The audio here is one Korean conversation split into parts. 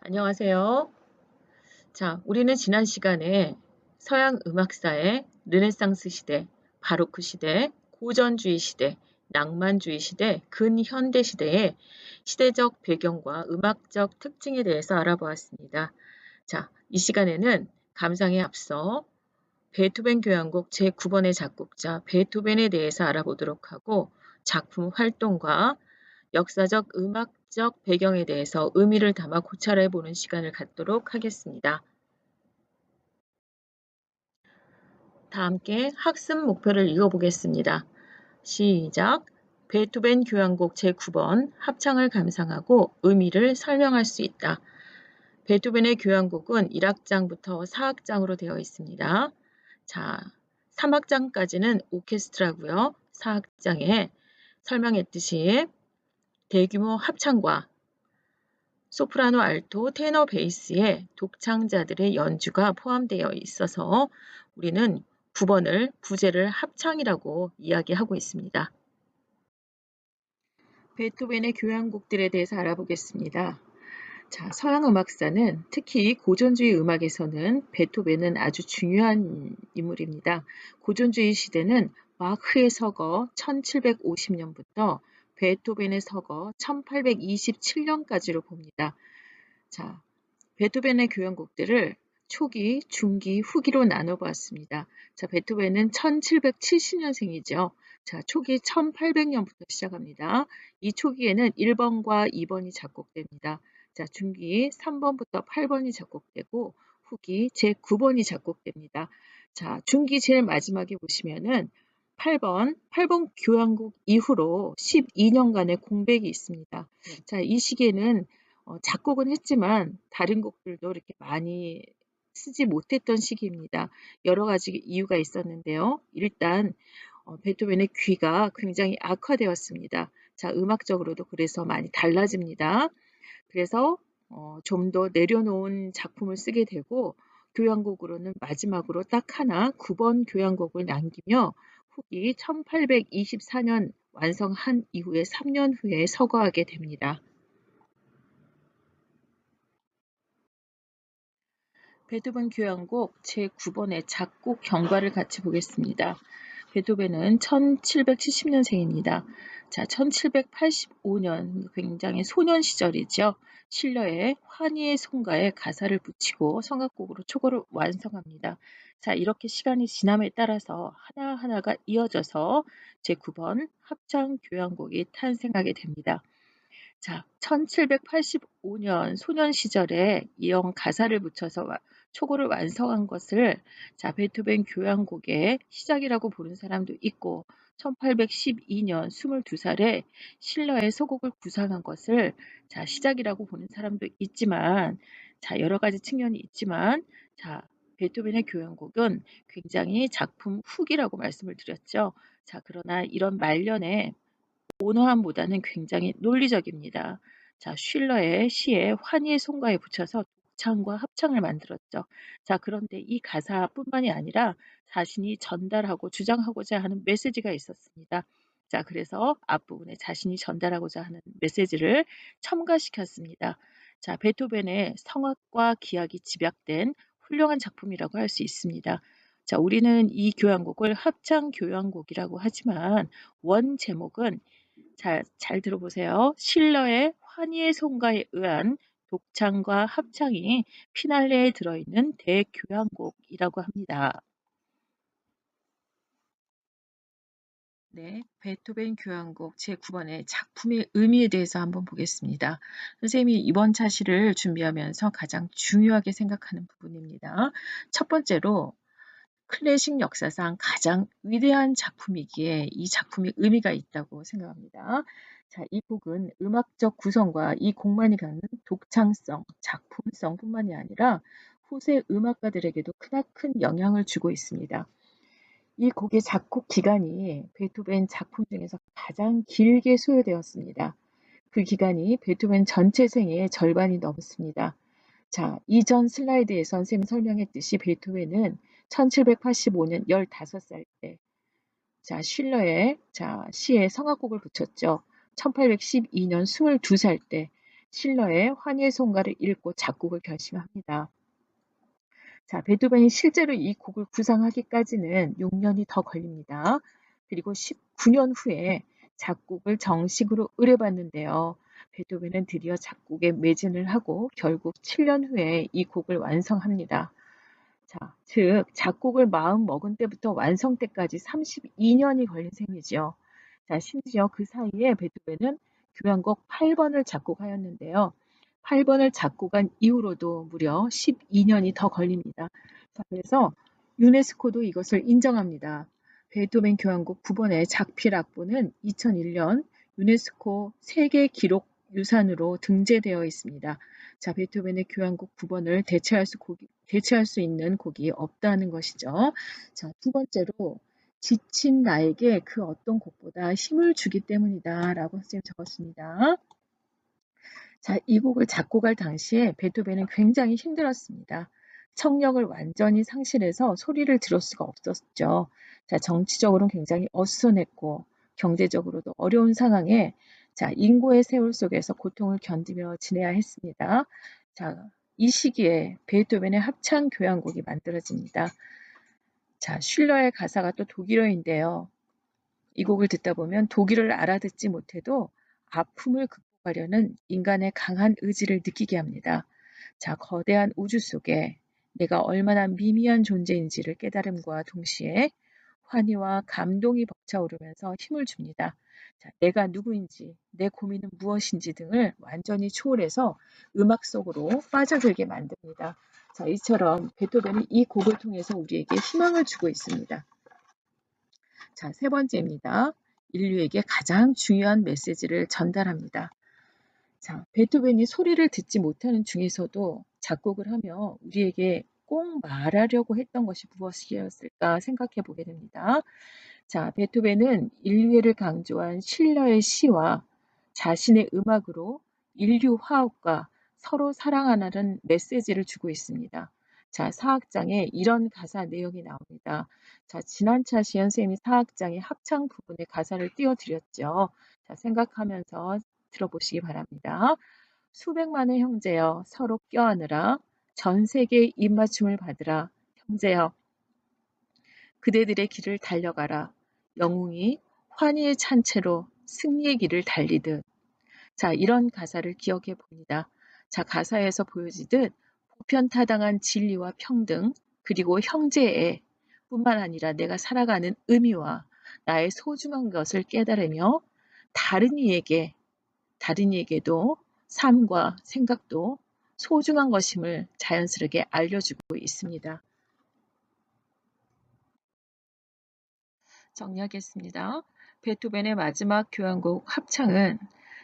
안녕하세요. 자, 우리는 지난 시간에 서양 음악사의 르네상스 시대, 바로크 시대, 고전주의 시대, 낭만주의 시대, 근현대 시대의 시대적 배경과 음악적 특징에 대해서 알아보았습니다. 자, 이 시간에는 감상에 앞서 베토벤 교향곡 제9번의 작곡자 베토벤에 대해서 알아보도록 하고 작품 활동과 역사적 음악적 배경에 대해서 의미를 담아 고찰해 보는 시간을 갖도록 하겠습니다. 다 함께 학습 목표를 읽어보겠습니다. 시작! 베토벤 교향곡 제9번 합창을 감상하고 의미를 설명할 수 있다. 베토벤의 교향곡은 1악장부터 4악장으로 되어 있습니다. 자, 3악장까지는 오케스트라고요. 4악장에 설명했듯이 대규모 합창과 소프라노, 알토, 테너, 베이스의 독창자들의 연주가 포함되어 있어서 우리는 9번을 부제를 합창이라고 이야기하고 있습니다. 베토벤의 교향곡들에 대해서 알아보겠습니다. 자, 서양 음악사는 특히 고전주의 음악에서는 베토벤은 아주 중요한 인물입니다. 고전주의 시대는 바흐의 서거 1750년부터 베토벤의 서거 1827년까지로 봅니다. 자, 베토벤의 교향곡들을 초기, 중기, 후기로 나눠보았습니다. 자, 베토벤은 1770년생이죠. 자, 초기 1800년부터 시작합니다. 이 초기에는 1번과 2번이 작곡됩니다. 자, 중기 3번부터 8번이 작곡되고 후기 제9번이 작곡됩니다. 자, 중기 제일 마지막에 보시면은 8번 교향곡 이후로 12년간의 공백이 있습니다. 자, 이 시기에는 작곡은 했지만 다른 곡들도 이렇게 많이 쓰지 못했던 시기입니다. 여러 가지 이유가 있었는데요. 일단 베토벤의 귀가 굉장히 악화되었습니다. 자, 음악적으로도 그래서 많이 달라집니다. 그래서 좀 더 내려놓은 작품을 쓰게 되고 교향곡으로는 마지막으로 딱 하나 9번 교향곡을 남기며 후기 1824년 완성한 이후에 3년 후에 서거하게 됩니다. 베토벤 교향곡 제9번의 작곡 경과를 같이 보겠습니다. 베토벤은 1770년생입니다. 자, 1785년 굉장히 소년 시절이죠. 실러의 환희의 송가에 가사를 붙이고 성악곡으로 초고를 완성합니다. 자, 이렇게 시간이 지남에 따라서 하나하나가 이어져서 제9번 합창 교향곡이 탄생하게 됩니다. 자, 1785년 소년 시절에 이영 가사를 붙여서 초고를 완성한 것을 자, 베토벤 교향곡의 시작이라고 보는 사람도 있고 1812년 22살에 실러의 서곡을 구상한 것을 자, 시작이라고 보는 사람도 있지만 자, 여러 가지 측면이 있지만 자, 베토벤의 교향곡은 굉장히 작품 후기라고 말씀을 드렸죠. 자, 그러나 이런 말년에 온화함보다는 굉장히 논리적입니다. 자, 슐러의 시에 환희의 송가에 붙여서 독창과 합창을 만들었죠. 자, 그런데 이 가사뿐만이 아니라 자신이 전달하고 주장하고자 하는 메시지가 있었습니다. 자, 그래서 앞부분에 자신이 전달하고자 하는 메시지를 첨가시켰습니다. 자, 베토벤의 성악과 기악이 집약된 훌륭한 작품이라고 할 수 있습니다. 자, 우리는 이 교향곡을 합창 교향곡이라고 하지만 원 제목은 잘 들어보세요. 실러의 환희의 송가에 의한 독창과 합창이 피날레에 들어있는 대교향곡이라고 합니다. 네, 베토벤 교향곡 제9번의 작품의 의미에 대해서 한번 보겠습니다. 선생님이 이번 차시를 준비하면서 가장 중요하게 생각하는 부분입니다. 첫 번째로 클래식 역사상 가장 위대한 작품이기에 이 작품이 의미가 있다고 생각합니다. 자, 이 곡은 음악적 구성과 이 곡만이 갖는 독창성, 작품성뿐만이 아니라 후세 음악가들에게도 크나큰 영향을 주고 있습니다. 이 곡의 작곡 기간이 베토벤 작품 중에서 가장 길게 소요되었습니다. 그 기간이 베토벤 전체 생애의 절반이 넘습니다. 자, 이전 슬라이드에서 선생님이 설명했듯이 베토벤은 1785년 15살 때, 자, 슐러의 시에 성악곡을 붙였죠. 1812년 22살 때, 실러의 환희의 송가를 읽고 작곡을 결심합니다. 자, 베토벤이 실제로 이 곡을 구상하기까지는 6년이 더 걸립니다. 그리고 19년 후에 작곡을 정식으로 의뢰받는데요. 베토벤은 드디어 작곡에 매진을 하고 결국 7년 후에 이 곡을 완성합니다. 자, 즉 작곡을 마음 먹은 때부터 완성 때까지 32년이 걸린 셈이죠. 자, 심지어 그 사이에 베토벤은 교향곡 8번을 작곡하였는데요. 8번을 작곡한 이후로도 무려 12년이 더 걸립니다. 자, 그래서 유네스코도 이것을 인정합니다. 베토벤 교향곡 9번의 작필 악보는 2001년 유네스코 세계 기록 유산으로 등재되어 있습니다. 자, 베토벤의 교향곡 9번을 대체할 수 있는 곡이 없다는 것이죠. 자, 두 번째로 지친 나에게 그 어떤 곡보다 힘을 주기 때문이다 라고 선생님 적었습니다. 자, 이 곡을 작곡할 당시에 베토벤은 굉장히 힘들었습니다. 청력을 완전히 상실해서 소리를 들을 수가 없었죠. 자, 정치적으로는 굉장히 어수선했고 경제적으로도 어려운 상황에 자, 인고의 세월 속에서 고통을 견디며 지내야 했습니다. 자, 이 시기에 베토벤의 합창 교향곡이 만들어집니다. 자, 슐러의 가사가 또 독일어인데요. 이 곡을 듣다 보면 독일어를 알아듣지 못해도 아픔을 극복하려는 인간의 강한 의지를 느끼게 합니다. 자, 거대한 우주 속에 내가 얼마나 미미한 존재인지를 깨달음과 동시에 환희와 감동이 벅차오르면서 힘을 줍니다. 자, 내가 누구인지, 내 고민은 무엇인지 등을 완전히 초월해서 음악 속으로 빠져들게 만듭니다. 자, 이처럼 베토벤이 이 곡을 통해서 우리에게 희망을 주고 있습니다. 자, 세 번째입니다. 인류에게 가장 중요한 메시지를 전달합니다. 자, 베토벤이 소리를 듣지 못하는 중에서도 작곡을 하며 우리에게 꼭 말하려고 했던 것이 무엇이었을까 생각해 보게 됩니다. 자, 베토벤은 인류애를 강조한 실러의 시와 자신의 음악으로 인류 화합과 서로 사랑하라는 메시지를 주고 있습니다. 자, 사악장에 이런 가사 내용이 나옵니다. 자, 지난차 시연 쌤이 사악장의 합창 부분의 가사를 띄워드렸죠. 자, 생각하면서 들어보시기 바랍니다. 수백만의 형제여 서로 껴안으라 전 세계의 입맞춤을 받으라 형제여 그대들의 길을 달려가라 영웅이 환희의 찬채로 승리의 길을 달리듯 자 이런 가사를 기억해 봅니다. 자 가사에서 보여지듯 보편타당한 진리와 평등 그리고 형제애 뿐만 아니라 내가 살아가는 의미와 나의 소중한 것을 깨달으며 다른 이에게도 삶과 생각도 소중한 것임을 자연스럽게 알려주고 있습니다. 정리하겠습니다. 베토벤의 마지막 교향곡 합창은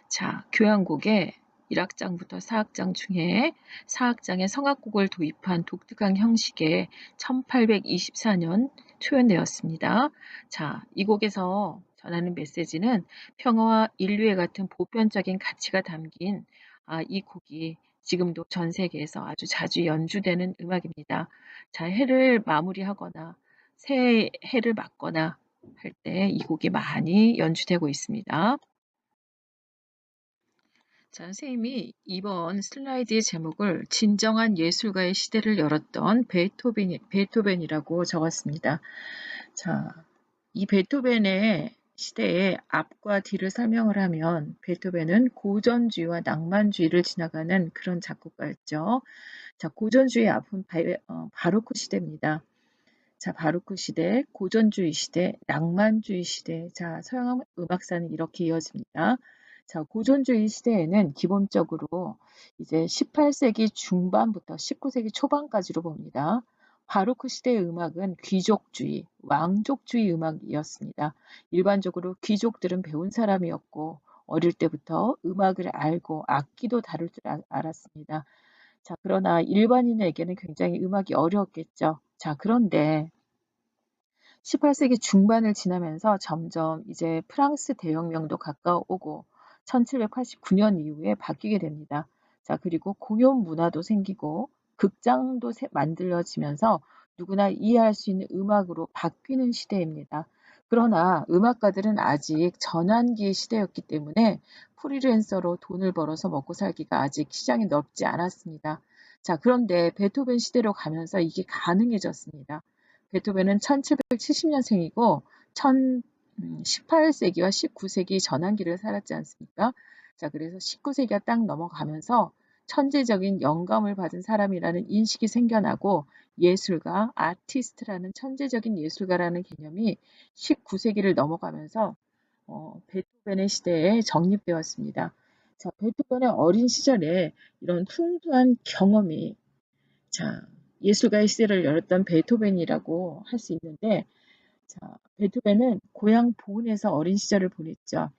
자, 교향곡의 1악장부터 4악장 중에 4악장에 성악곡을 도입한 독특한 형식의 1824년 초연되었습니다. 자, 이 곡에서 전하는 메시지는 평화와 인류애 같은 보편적인 가치가 담긴 이 곡이 지금도 전 세계에서 아주 자주 연주되는 음악입니다. 자, 해를 마무리하거나 새해 해를 맞거나 할 때 이 곡이 많이 연주되고 있습니다. 자, 선생님이 이번 슬라이드의 제목을 진정한 예술가의 시대를 열었던 베토벤이라고 적었습니다. 자, 이 베토벤의 시대의 앞과 뒤를 설명을 하면 베토벤은 고전주의와 낭만주의를 지나가는 그런 작곡가였죠. 자, 고전주의 앞은 바로크 시대입니다. 자, 바로크 시대, 고전주의 시대, 낭만주의 시대. 자, 서양 음악사는 이렇게 이어집니다. 자, 고전주의 시대에는 기본적으로 이제 18세기 중반부터 19세기 초반까지로 봅니다. 바로크 시대의 음악은 귀족주의, 왕족주의 음악이었습니다. 일반적으로 귀족들은 배운 사람이었고 어릴 때부터 음악을 알고 악기도 다룰 줄 알았습니다. 자, 그러나 일반인에게는 굉장히 음악이 어려웠겠죠. 자, 그런데 18세기 중반을 지나면서 점점 이제 프랑스 대혁명도 가까워오고 1789년 이후에 바뀌게 됩니다. 자, 그리고 공연 문화도 생기고 극장도 만들어지면서 누구나 이해할 수 있는 음악으로 바뀌는 시대입니다. 그러나 음악가들은 아직 전환기의 시대였기 때문에 프리랜서로 돈을 벌어서 먹고 살기가 아직 시장이 넓지 않았습니다. 자, 그런데 베토벤 시대로 가면서 이게 가능해졌습니다. 베토벤은 1770년생이고 18세기와 19세기 전환기를 살았지 않습니까? 자, 그래서 19세기가 딱 넘어가면서 천재적인 영감을 받은 사람이라는 인식이 생겨나고 예술가, 아티스트라는 천재적인 예술가라는 개념이 19세기를 넘어가면서 베토벤의 시대에 정립되었습니다. 자, 베토벤의 어린 시절에 이런 풍부한 경험이 자, 예술가의 시대를 열었던 베토벤이라고 할 수 있는데 자, 베토벤은 고향 본에서 어린 시절을 보냈죠.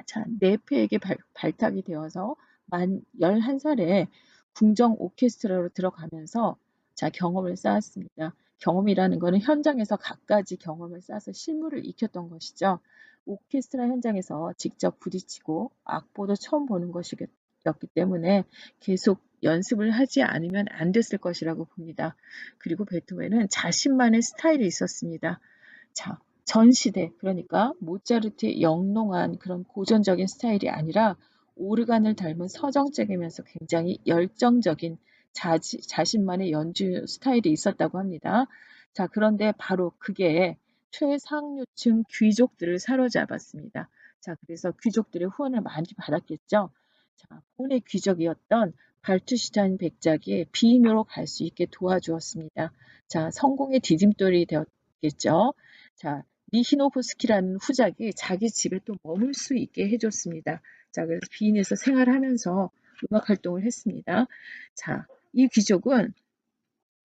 자, 네페에게 발탁이 되어서 만 11살에 궁정 오케스트라로 들어가면서 자, 경험을 쌓았습니다. 경험이라는 것은 현장에서 갖가지 경험을 쌓아서 실물을 익혔던 것이죠. 오케스트라 현장에서 직접 부딪히고 악보도 처음 보는 것이었기 때문에 계속 연습을 하지 않으면 안 됐을 것이라고 봅니다. 그리고 베토벤은 자신만의 스타일이 있었습니다. 자, 전 시대, 그러니까 모차르트의 영롱한 그런 고전적인 스타일이 아니라 오르간을 닮은 서정적이면서 굉장히 열정적인 자신만의 연주 스타일이 있었다고 합니다. 자, 그런데 바로 그게 최상류층 귀족들을 사로잡았습니다. 자, 그래서 귀족들의 후원을 많이 받았겠죠. 자, 본의 귀족이었던 발투시타인 백작이 비인으로 갈 수 있게 도와주었습니다. 자, 성공의 디딤돌이 되었겠죠. 자, 니히노프스키라는 후작이 자기 집에 또 머물 수 있게 해줬습니다. 자, 그래서 비인에서 생활하면서 음악 활동을 했습니다. 자, 이 귀족은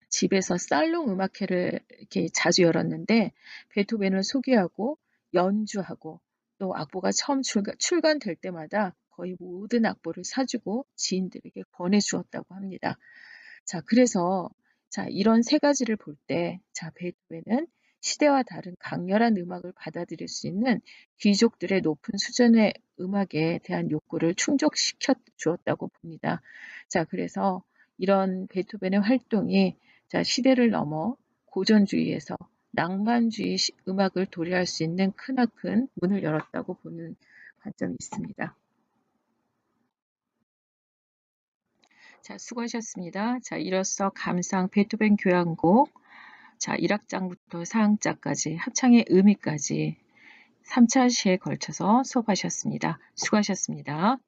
집에서 살롱 음악회를 이렇게 자주 열었는데 베토벤을 소개하고 연주하고 또 악보가 처음 출간될 때마다 거의 모든 악보를 사주고 지인들에게 권해주었다고 합니다. 자, 그래서 자, 이런 세 가지를 볼 때, 자, 베토벤은 시대와 다른 강렬한 음악을 받아들일 수 있는 귀족들의 높은 수준의 음악에 대한 욕구를 충족시켜 주었다고 봅니다. 자, 그래서 이런 베토벤의 활동이 자, 시대를 넘어 고전주의에서 낭만주의 음악을 도래할 수 있는 크나큰 문을 열었다고 보는 관점이 있습니다. 자, 수고하셨습니다. 자, 이로써 감상 베토벤 교향곡 자, 1악장부터 4악장까지 합창의 의미까지 3차 시에 걸쳐서 수업하셨습니다. 수고하셨습니다.